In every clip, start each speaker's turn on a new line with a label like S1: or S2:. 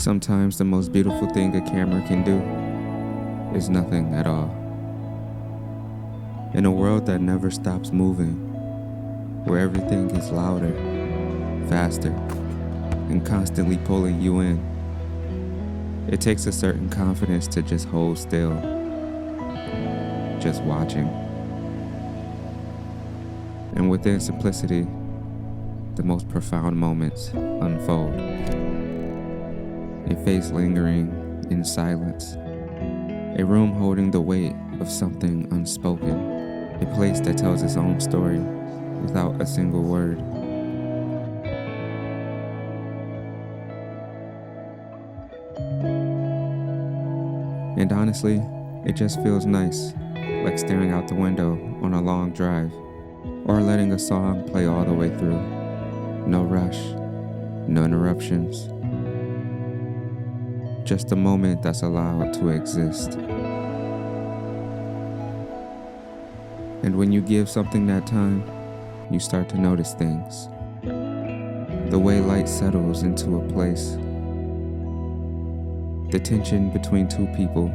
S1: Sometimes the most beautiful thing a camera can do is nothing at all. In a world that never stops moving, where everything is louder, faster, and constantly pulling you in, it takes a certain confidence to just hold still, just watching. And within simplicity, the most profound moments unfold. A face lingering in silence, a room holding the weight of something unspoken, a place that tells its own story without a single word. And honestly, it just feels nice, like staring out the window on a long drive, or letting a song play all the way through. No rush, no interruptions. Just a moment that's allowed to exist. And when you give something that time, you start to notice things. The way light settles into a place. The tension between two people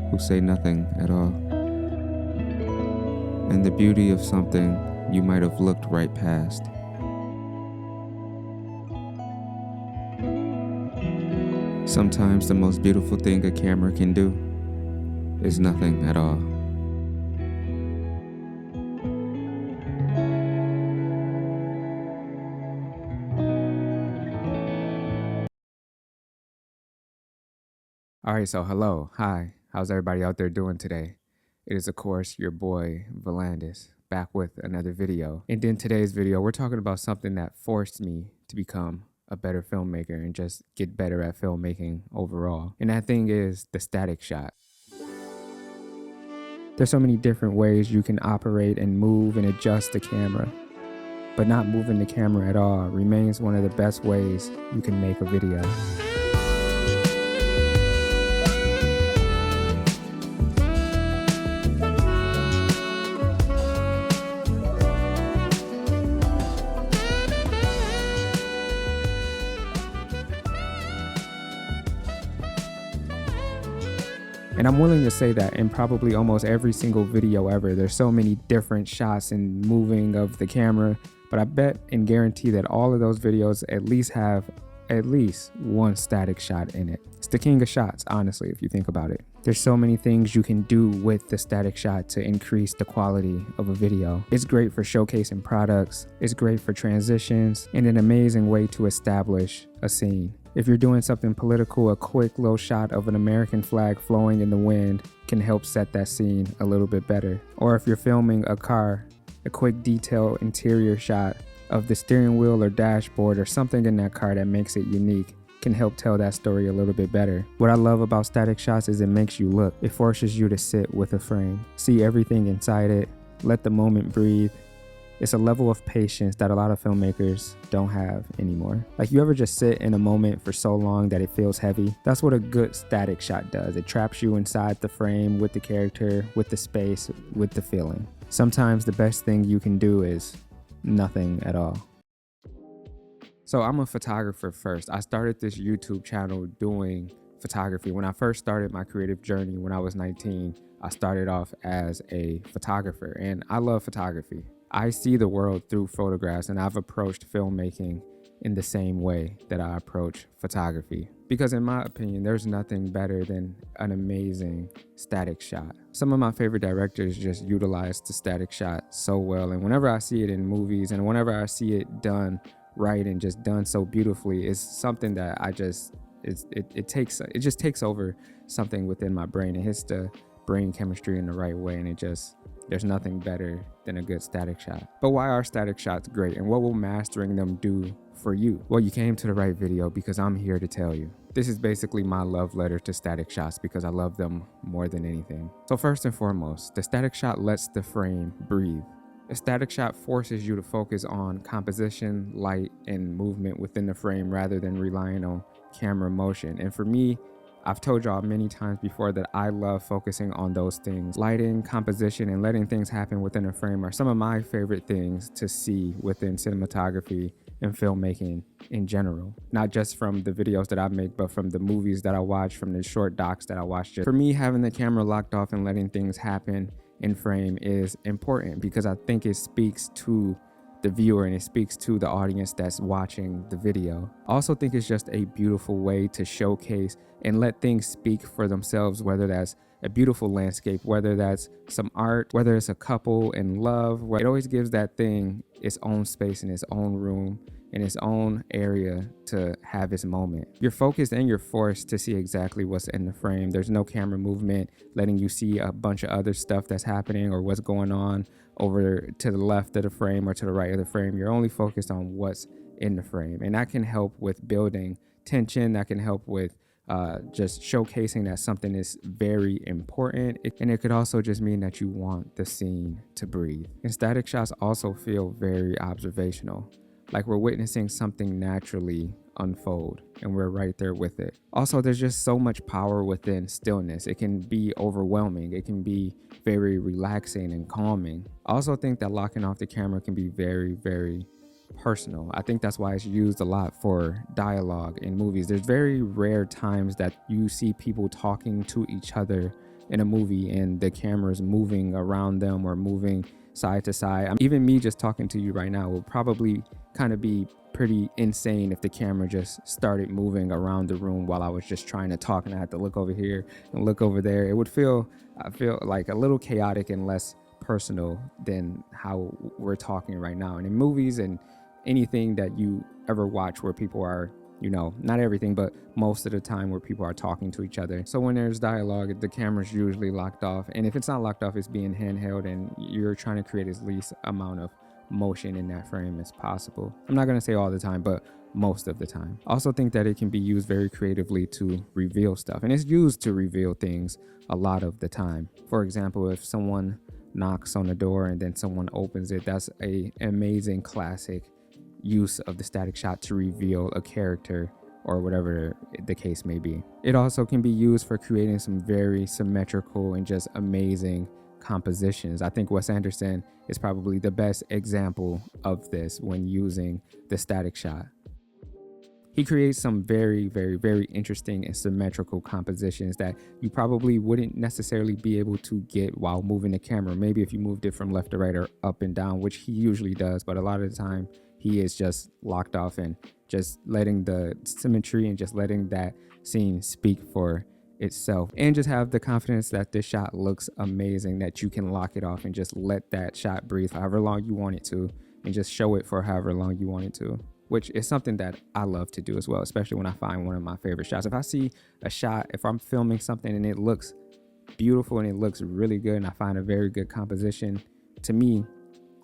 S1: who say nothing at all. And the beauty of something you might have looked right past. Sometimes the most beautiful thing a camera can do is nothing at all. Alright, so hello, hi, how's everybody out there doing today? It is of course your boy Volandis, back with another video. And in today's video, we're talking about something that forced me to become a better filmmaker and just get better at filmmaking overall. And that thing is the static shot. There's so many different ways you can operate and move and adjust the camera, but not moving the camera at all remains one of the best ways you can make a video. And I'm willing to say that in probably almost every single video ever, there's so many different shots and moving of the camera, but I bet and guarantee that all of those videos at least have at least one static shot in it. It's the king of shots, honestly, if you think about it. There's so many things you can do with the static shot to increase the quality of a video. It's great for showcasing products, it's great for transitions, and an amazing way to establish a scene. If you're doing something political, a quick little shot of an American flag flowing in the wind can help set that scene a little bit better. Or if you're filming a car, a quick detailed interior shot of the steering wheel or dashboard or something in that car that makes it unique can help tell that story a little bit better. What I love about static shots is it makes you look. It forces you to sit with a frame, see everything inside it, let the moment breathe. It's a level of patience that a lot of filmmakers don't have anymore. Like, you ever just sit in a moment for so long that it feels heavy? That's what a good static shot does. It traps you inside the frame with the character, with the space, with the feeling. Sometimes the best thing you can do is nothing at all. So I'm a photographer first. I started this YouTube channel doing photography. When I first started my creative journey when I was 19, I started off as a photographer, and I love photography. I see the world through photographs, and I've approached filmmaking in the same way that I approach photography. Because in my opinion, there's nothing better than an amazing static shot. Some of my favorite directors just utilize the static shot so well, and whenever I see it in movies and whenever I see it done right and just done so beautifully, it's something that it just takes over something within my brain. It hits the brain chemistry in the right way, and there's nothing better than a good static shot. But why are static shots great, and what will mastering them do for you? Well, you came to the right video because I'm here to tell you. This is basically my love letter to static shots because I love them more than anything. So first and foremost, the static shot lets the frame breathe. A static shot forces you to focus on composition, light, and movement within the frame rather than relying on camera motion. And for me, I've told y'all many times before that I love focusing on those things. Lighting, composition, and letting things happen within a frame are some of my favorite things to see within cinematography and filmmaking in general. Not just from the videos that I make, but from the movies that I watch, from the short docs that I watch. For me, having the camera locked off and letting things happen in frame is important because I think it speaks to the viewer and it speaks to the audience that's watching the video. I also think it's just a beautiful way to showcase and let things speak for themselves, whether that's a beautiful landscape, whether that's some art, whether it's a couple in love. It always gives that thing its own space in its own room, in its own area to have its moment. You're focused and you're forced to see exactly what's in the frame. There's no camera movement letting you see a bunch of other stuff that's happening or what's going on over to the left of the frame or to the right of the frame. You're only focused on what's in the frame, and that can help with building tension. That can help with just showcasing that something is very important. And it could also just mean that you want the scene to breathe. And static shots also feel very observational, like we're witnessing something naturally unfold and we're right there with it. Also, there's just so much power within stillness. It can be overwhelming. It can be very relaxing and calming. I also think that locking off the camera can be very, very personal. I think that's why it's used a lot for dialogue in movies. There's very rare times that you see people talking to each other in a movie and the camera's moving around them or moving side to side. Even me just talking to you right now will probably kind of be pretty insane if the camera just started moving around the room while I was just trying to talk and I had to look over here and look over there. It would I feel like a little chaotic and less personal than how we're talking right now. And in movies and anything that you ever watch where people are, not everything, but most of the time where people are talking to each other. So when there's dialogue, the camera's usually locked off. And if it's not locked off, it's being handheld and you're trying to create as least amount of motion in that frame as possible. I'm not going to say all the time, but most of the time. I also think that it can be used very creatively to reveal stuff. And it's used to reveal things a lot of the time. For example, if someone knocks on the door and then someone opens it, that's an amazing classic use of the static shot to reveal a character or whatever the case may be. It also can be used for creating some very symmetrical and just amazing compositions. I think Wes Anderson is probably the best example of this when using the static shot. He creates some very, very, very interesting and symmetrical compositions that you probably wouldn't necessarily be able to get while moving the camera. Maybe if you moved it from left to right or up and down, which he usually does, but a lot of the time he is just locked off and just letting the symmetry and just letting that scene speak for itself, and just have the confidence that this shot looks amazing, that you can lock it off and just let that shot breathe however long you want it to and just show it for however long you want it to, which is something that I love to do as well, especially when I find one of my favorite shots. If I see a shot, if I'm filming something and it looks beautiful and it looks really good and I find a very good composition, to me,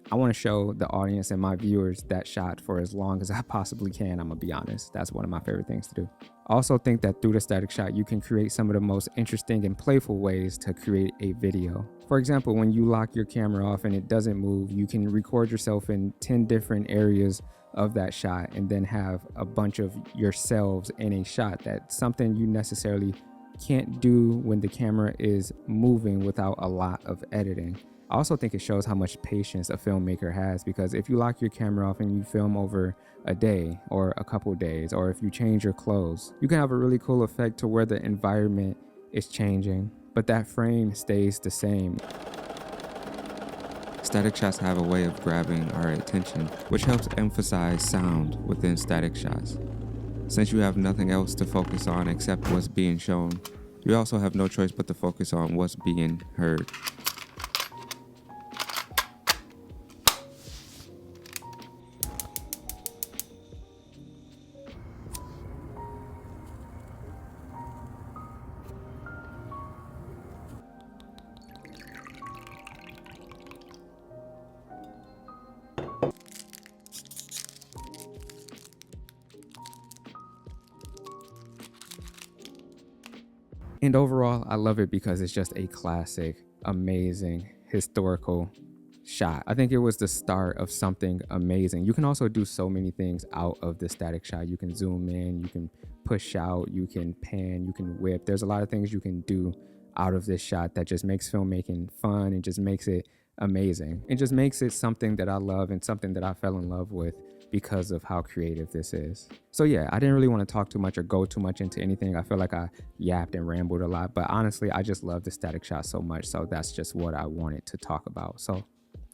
S1: I want to show the audience and my viewers that shot for as long as I possibly can. I'm gonna be honest. That's one of my favorite things to do. I also think that through the static shot, you can create some of the most interesting and playful ways to create a video. For example, when you lock your camera off and it doesn't move, you can record yourself in 10 different areas of that shot and then have a bunch of yourselves in a shot. That's something you necessarily can't do when the camera is moving without a lot of editing. I also think it shows how much patience a filmmaker has, because if you lock your camera off and you film over a day or a couple days, or if you change your clothes, you can have a really cool effect to where the environment is changing, but that frame stays the same. Static shots have a way of grabbing our attention, which helps emphasize sound within static shots. Since you have nothing else to focus on except what's being shown, you also have no choice but to focus on what's being heard. And overall, I love it because it's just a classic, amazing, historical shot. I think it was the start of something amazing. You can also do so many things out of the static shot. You can zoom in, you can push out, you can pan, you can whip. There's a lot of things you can do out of this shot that just makes filmmaking fun and just makes it amazing. It just makes it something that I love and something that I fell in love with because of how creative this is. So yeah, I didn't really want to talk too much or go too much into anything. I feel like I yapped and rambled a lot, but honestly, I just love the static shot so much. So that's just what I wanted to talk about. So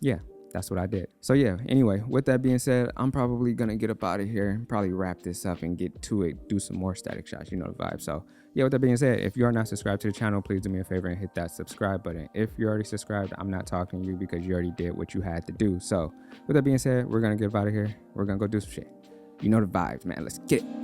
S1: yeah, that's what I did. So yeah, anyway, with that being said, I'm probably gonna get up out of here, probably wrap this up and get to it, do some more static shots, you know the vibe. So yeah, with that being said, if you are not subscribed to the channel, please do me a favor and hit that subscribe button. If you're already subscribed, I'm not talking to you because you already did what you had to do. So with that being said, we're gonna get up out of here. We're gonna go do some shit. You know the vibes, man. Let's get it.